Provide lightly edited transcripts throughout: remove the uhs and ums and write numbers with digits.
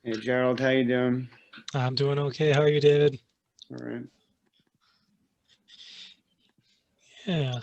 Hey Gerald, how you doing? I'm doing okay. How are you, David? All right. Yeah.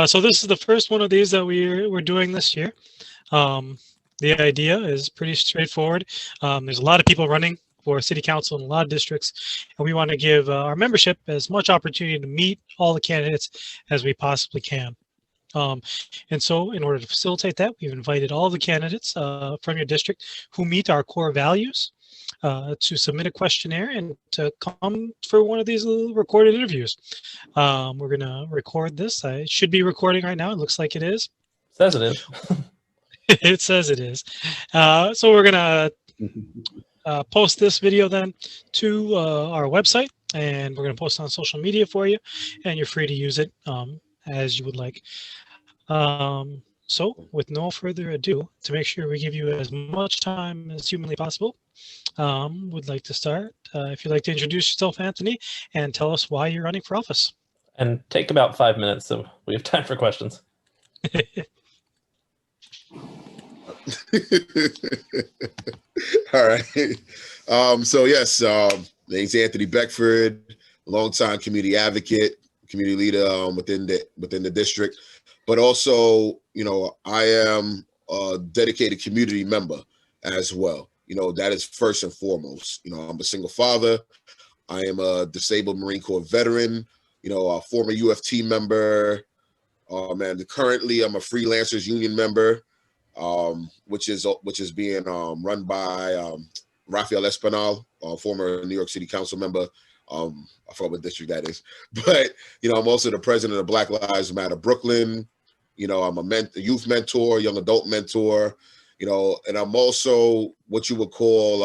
So this is the first one of these that we're doing this year. Um, the idea is pretty straightforward. There's a lot of people running for city council in a lot of districts, and we want to give our membership as much opportunity to meet all the candidates as we possibly can. Um, and so, in order to facilitate that, we've invited all the candidates from your district who meet our core values to submit a questionnaire and to come for one of these little recorded interviews. We're going to record this. I should be recording right now. It looks like it is. Says it is. It says it is. So we're going to post this video then to our website, and we're going to post it on social media for you, and you're free to use it as you would like. So with no further ado, to make sure we give you as much time as humanly possible, would like to start. If you'd like to introduce yourself, Anthony, and tell us why you're running for office. And take about 5 minutes, so we have time for questions. All right. So yes, name's Anthony Beckford, longtime community advocate, community leader within the district, but also, I am a dedicated community member as well. That is first and foremost. I'm a single father. I am a disabled Marine Corps veteran. A former UFT member. And currently I'm a freelancers union member. Which is being run by Rafael Espinal, former New York City Council member. I forgot what district that is, but I'm also the president of Black Lives Matter Brooklyn. I'm a youth mentor, young adult mentor. And I'm also what you would call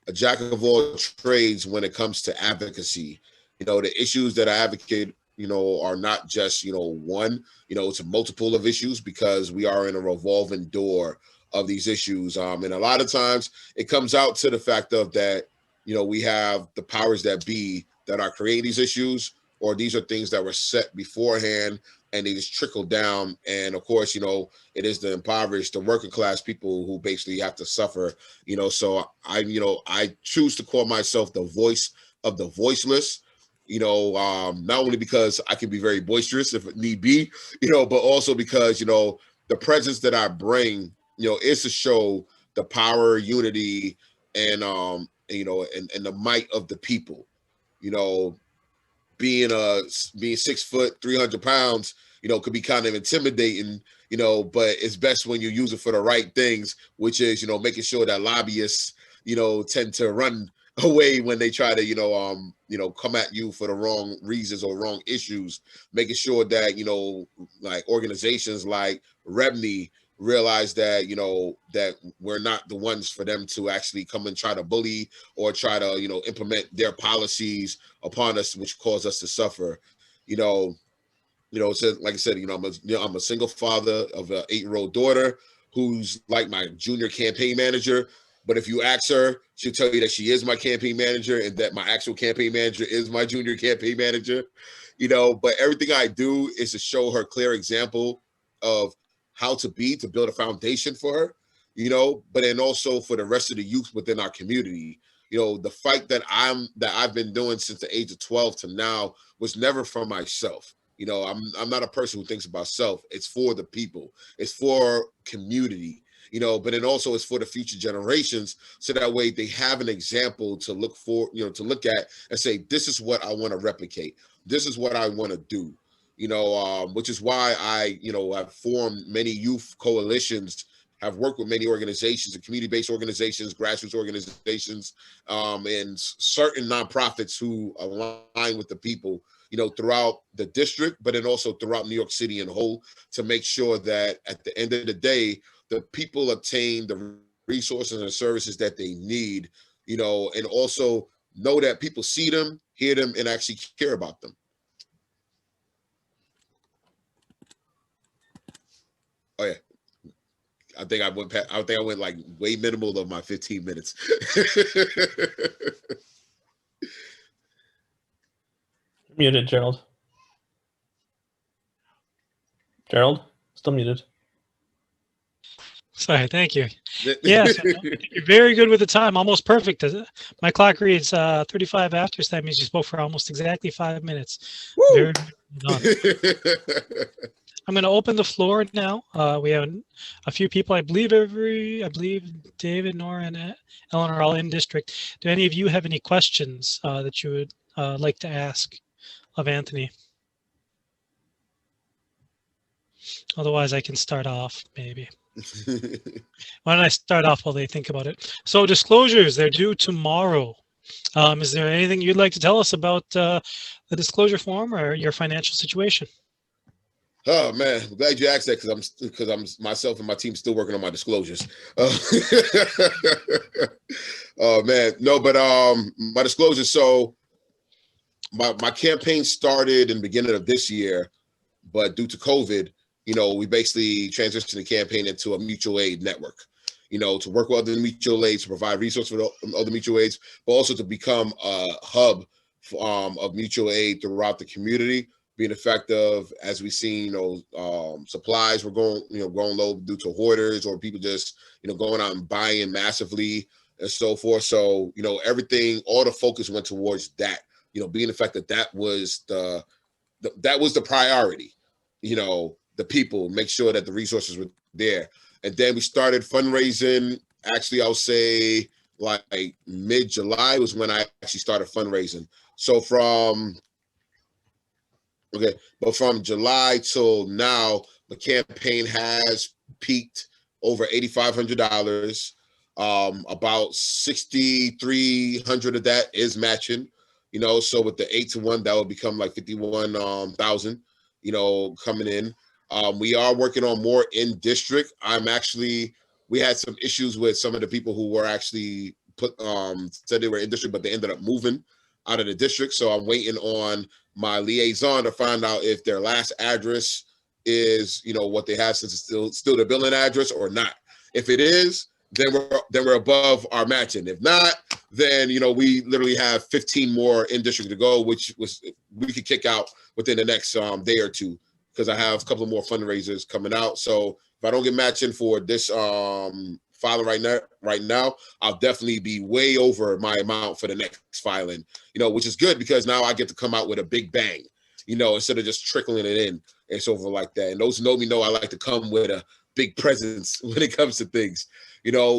a jack of all trades when it comes to advocacy. The issues that I advocate are not just, one, it's a multiple of issues because we are in a revolving door of these issues. And a lot of times it comes out to the fact of that, we have the powers that be that are creating these issues, or these are things that were set beforehand and they just trickle down. And of course, it is the impoverished, the working class people who basically have to suffer, so I choose to call myself the voice of the voiceless. Not only because I can be very boisterous if it need be, but also because, the presence that I bring, is to show the power, unity, and, and the might of the people. You know, being 6 foot, 300 pounds, could be kind of intimidating, but it's best when you use it for the right things, which is, making sure that lobbyists, tend to run away when they try to, come at you for the wrong reasons or wrong issues, making sure that, like organizations like REBNY realize that, that we're not the ones for them to actually come and try to bully or try to, implement their policies upon us, which cause us to suffer. You know, so like I said, I'm a single father of an 8-year-old daughter who's like my junior campaign manager. But if you ask her, she'll tell you that she is my campaign manager and that my actual campaign manager is my junior campaign manager. But everything I do is to show her clear example of how to build a foundation for her, but then also for the rest of the youth within our community. The fight that I've been doing since the age of 12 to now was never for myself. I'm not a person who thinks about self. It's for the people. It's for community. But then also it's for the future generations, so that way they have an example to look for, to look at and say, this is what I want to replicate. This is what I want to do. Which is why I've formed many youth coalitions, have worked with many organizations and community-based organizations, grassroots organizations, and certain nonprofits who align with the people, throughout the district, but then also throughout New York City in whole, to make sure that at the end of the day, the people obtain the resources and services that they need, and also know that people see them, hear them, and actually care about them. Oh yeah. I think I went like way minimal of my 15 minutes. Muted, Gerald. Gerald, still muted. Sorry, thank you. Yes, you're very good with the time, almost perfect. My clock reads 35 after, so that means you spoke for almost exactly 5 minutes. Woo! Very well done. I'm going to open the floor now. We have a few people. I believe David, Nora, and Ellen are all in district. Do any of you have any questions that you would like to ask of Anthony? Otherwise, I can start off maybe. Why don't I start off while they think about it? So disclosures, they're due tomorrow. Is there anything you'd like to tell us about the disclosure form or your financial situation? Oh man, I'm glad you asked that because I'm myself and my team still working on my disclosures. Oh man, no, but my disclosures. So my campaign started in the beginning of this year, but due to COVID, we basically transitioned the campaign into a mutual aid network. To work with other mutual aids, to provide resources for other mutual aids, but also to become a hub of mutual aid throughout the community. Being effective, as we've seen, supplies were going low due to hoarders or people just, going out and buying massively and so forth. So, everything, all the focus went towards that, being effective. That was the priority, the people, make sure that the resources were there. And then we started fundraising. Actually, I'll say like mid-July was when I actually started fundraising. So from July till now, the campaign has peaked over $8,500. About 6,300 of that is matching. So with the 8-to-1, that would become like 51,000. Coming in. We are working on more in district. We had some issues with some of the people who were actually said they were in district, but they ended up moving out of the district. So I'm waiting on my liaison to find out if their last address is, what they have, since it's still the billing address or not. If it is, then we're above our matching. If not, then we literally have 15 more in district to go, which we could kick out within the next day or two, because I have a couple of more fundraisers coming out. So if I don't get matching for this filing right now, I'll definitely be way over my amount for the next filing, which is good because now I get to come out with a big bang, instead of just trickling it in and so forth like that. And those who know me know I like to come with a big presence when it comes to things,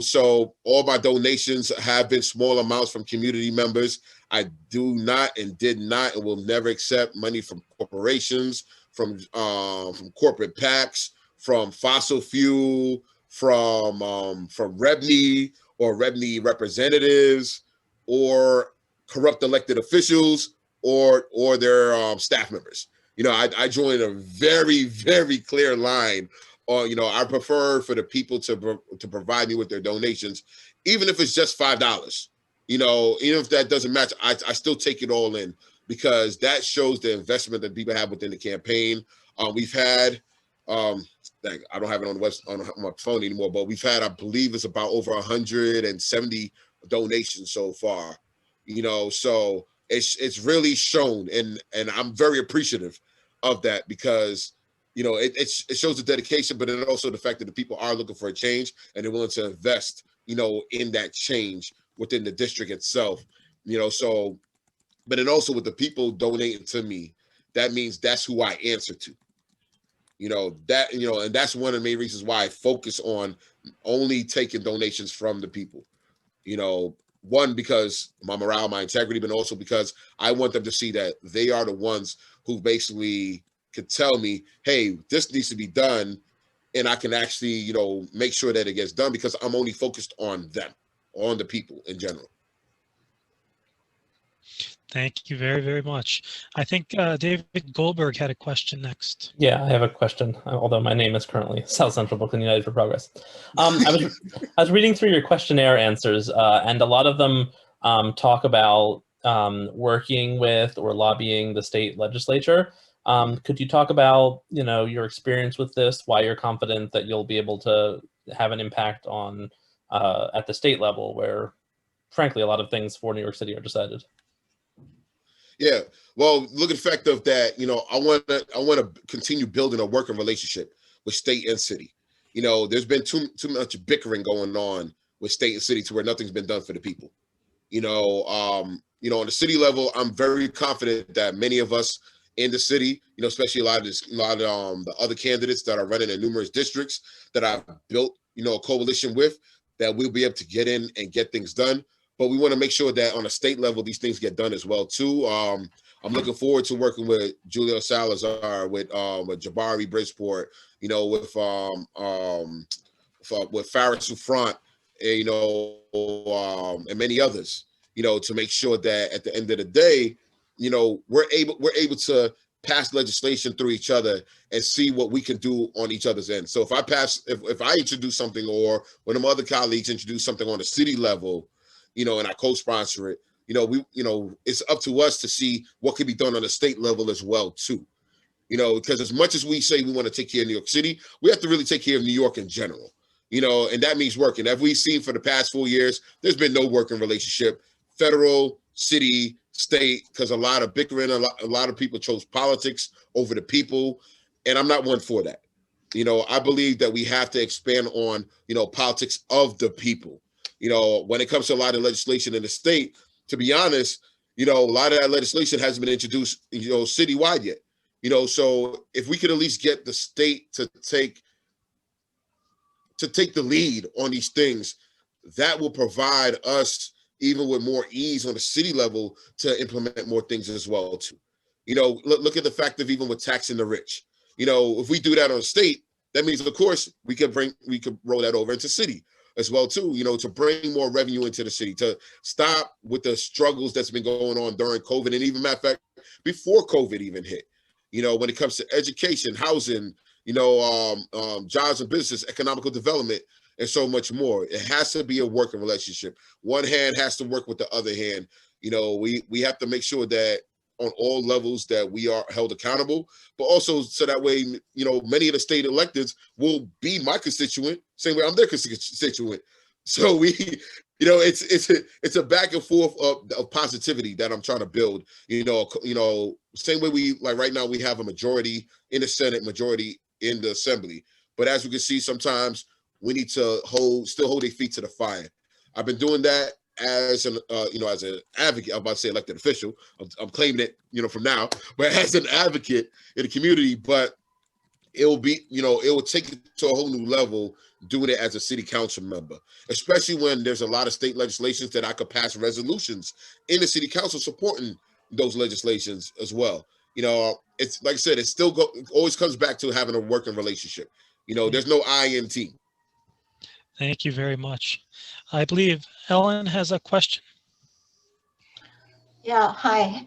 so all my donations have been small amounts from community members. I do not and did not and will never accept money from corporations, from corporate PACs, from fossil fuel, from REBNY or REBNY representatives, or corrupt elected officials, or their staff members. I joined a very, very clear line. I prefer for the people to provide me with their donations, even if it's just $5. Even if that doesn't match, I still take it all in, because that shows the investment that people have within the campaign. We've had, I don't have it on my phone anymore, but we've had, I believe it's about over 170 donations so far. So it's really shown, and I'm very appreciative of that, because it shows the dedication, but it also the fact that the people are looking for a change and they're willing to invest, in that change within the district itself. So, but then also with the people donating to me, that means that's who I answer to. And that's one of the main reasons why I focus on only taking donations from the people. One, because my morale, my integrity, but also because I want them to see that they are the ones who basically could tell me, hey, this needs to be done, and I can actually, make sure that it gets done, because I'm only focused on them, on the people in general. Thank you very, very much. I think David Goldberg had a question next. Yeah, I have a question, although my name is currently South Central Brooklyn United for Progress. I was reading through your questionnaire answers, and a lot of them talk about working with or lobbying the state legislature. Could you talk about, your experience with this, why you're confident that you'll be able to have an impact on at the state level, where, frankly, a lot of things for New York City are decided? Yeah, well, look at the fact of that, I want to continue building a working relationship with state and city. There's been too much bickering going on with state and city to where nothing's been done for the people. On the city level, I'm very confident that many of us in the city, especially a lot of the other candidates that are running in numerous districts that I've built, a coalition with, that we'll be able to get in and get things done. But we want to make sure that on a state level, these things get done as well too. I'm looking forward to working with Julio Salazar, with Jabari Bridgeport, with Faris Souffrant, and many others, to make sure that at the end of the day, we're able to pass legislation through each other and see what we can do on each other's end. So if I introduce something, or one of my other colleagues introduce something on a city level, and I co-sponsor it, it's up to us to see what can be done on the state level as well too. Because as much as we say we want to take care of New York City, we have to really take care of New York in general. And that means working. As we've seen for the past 4 years, there's been no working relationship, federal, city, state, because a lot of bickering, a lot of people chose politics over the people, and I'm not one for that. I believe that we have to expand on, politics of the people. When it comes to a lot of legislation in the state, to be honest, a lot of that legislation hasn't been introduced, citywide yet. So if we could at least get the state to take the lead on these things, that will provide us even with more ease on the city level to implement more things as well too. Look at the fact of even with taxing the rich. If we do that on state, that means of course we could roll that over into city as well too, to bring more revenue into the city, to stop with the struggles that's been going on during COVID, and even matter of fact, before COVID even hit. When it comes to education, housing, jobs and business, economical development, and so much more. It has to be a working relationship. One hand has to work with the other hand. We have to make sure that on all levels that we are held accountable, but also so that way, many of the state electeds will be my constituent, same way I'm their constituent. So it's a back and forth of positivity that I'm trying to build. Same way we, like right now, we have a majority in the Senate, majority in the Assembly. But as we can see, sometimes we need to still hold their feet to the fire. I've been doing that as an advocate. I'm about to say elected official. I'm claiming it, from now, but as an advocate in the community. But it will take it to a whole new level doing it as a city council member, especially when there's a lot of state legislations that I could pass resolutions in the city council supporting those legislations as well. It's like I said, it always comes back to having a working relationship. There's no I in team. Thank you very much. I believe Ellen has a question. Yeah, hi.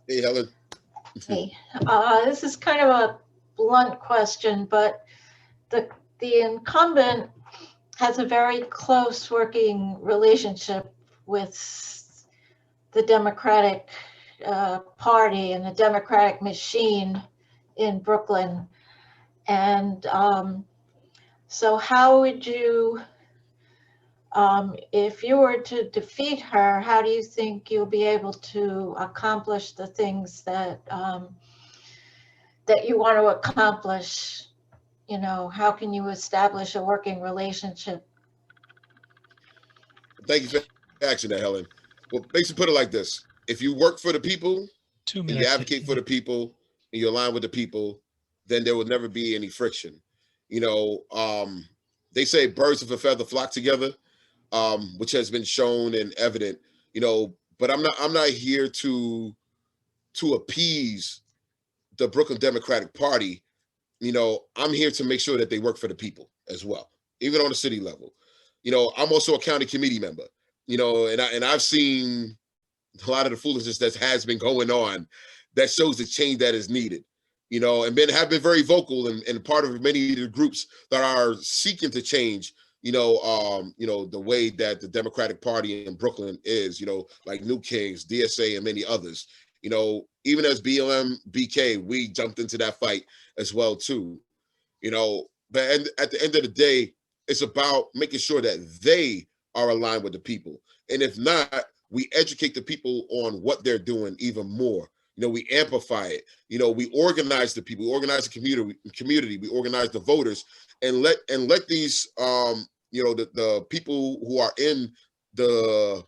Hey, Helen. Hey, this is kind of a blunt question, but the incumbent has a very close working relationship with the Democratic Party and the Democratic machine in Brooklyn. And so how would you, if you were to defeat her, how do you think you'll be able to accomplish the things that that you want to accomplish? How can you establish a working relationship? Thank you for asking that, Helen. Well, basically put it like this. If you work for the people, 2 and minutes. you advocate for the people, and you align with the people, then there will never be any friction. They say birds of a feather flock together, which has been shown and evident. But I'm not here to appease the Brooklyn Democratic Party. I'm here to make sure that they work for the people as well, even on the city level. I'm also a county committee member. And I've seen a lot of the foolishness that has been going on that shows the change that is needed. And have been very vocal and part of many of the groups that are seeking to change, the way that the Democratic Party in Brooklyn is, like New Kings, DSA, and many others. Even as BLM, BK, we jumped into that fight as well too. But at the end of the day, it's about making sure that they are aligned with the people. And if not, we educate the people on what they're doing even more we amplify it. We organize the people, we organize the community, we organize the voters, and let these the people who are in the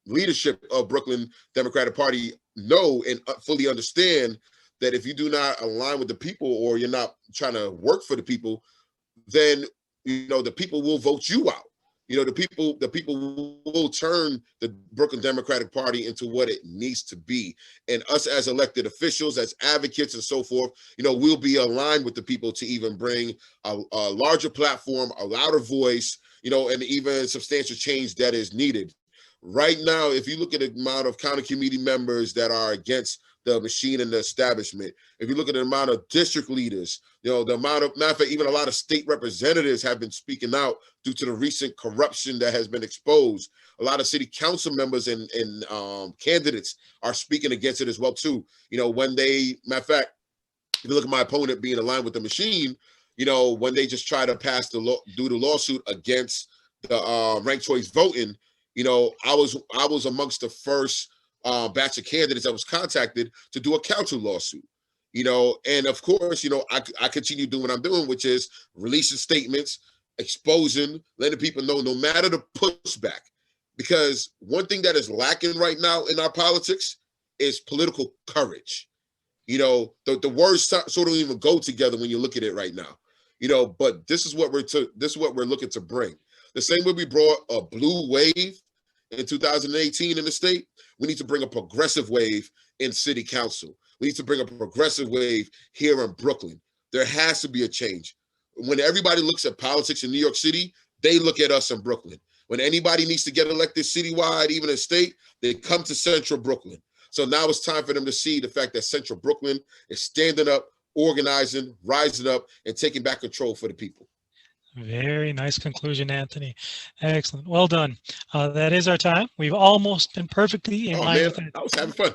leadership of Brooklyn Democratic Party know and fully understand that if you do not align with the people, or you're not trying to work for the people, then the people will vote you out. The people will turn the Brooklyn Democratic Party into what it needs to be. And us as elected officials, as advocates and so forth, we'll be aligned with the people to even bring a larger platform, a louder voice, and even substantial change that is needed. Right now, if you look at the amount of county committee members that are against the machine and the establishment, if you look at the amount of district leaders, the amount of, matter of fact, even a lot of state representatives have been speaking out due to the recent corruption that has been exposed. A lot of city council members and candidates are speaking against it as well too. When they, matter of fact, if you look at my opponent being aligned with the machine, when they just try to pass the lawsuit against the ranked choice voting, I was amongst the first batch of candidates that was contacted to do a counter lawsuit. And of course, I continue doing what I'm doing, which is releasing statements, exposing, letting people know no matter the pushback. Because one thing that is lacking right now in our politics is political courage. The words sort of don't even go together when you look at it right now. But this is what we're looking to bring. The same way we brought a blue wave in 2018 in the state, we need to bring a progressive wave in city council. We need to bring a progressive wave here in Brooklyn. There has to be a change. When everybody looks at politics in New York City, they look at us in Brooklyn. When anybody needs to get elected citywide, even in state, they come to Central Brooklyn. So now it's time for them to see the fact that Central Brooklyn is standing up, organizing, rising up, and taking back control for the people. Very nice conclusion, Anthony. Excellent. Well done. That is our time. We've almost been perfectly in line with it. I was having fun.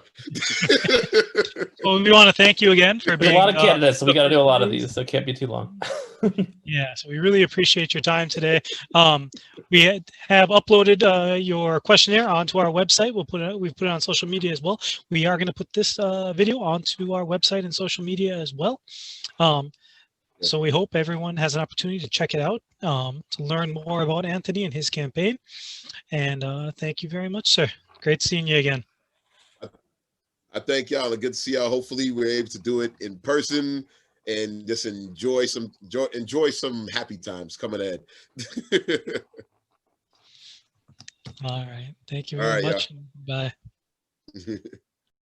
Well, we want to thank you again for There's being a lot of candidates, so we got to do a lot of these, so it can't be too long. Yeah, so we really appreciate your time today. We have uploaded your questionnaire onto our website. We've put it on social media as well. We are going to put this video onto our website and social media as well. So we hope everyone has an opportunity to check it out, to learn more about Anthony and his campaign. And thank you very much, sir. Great seeing you again. I thank y'all, and good to see y'all. Hopefully we're able to do it in person and just enjoy some happy times coming ahead. All right. Thank you very much. Bye.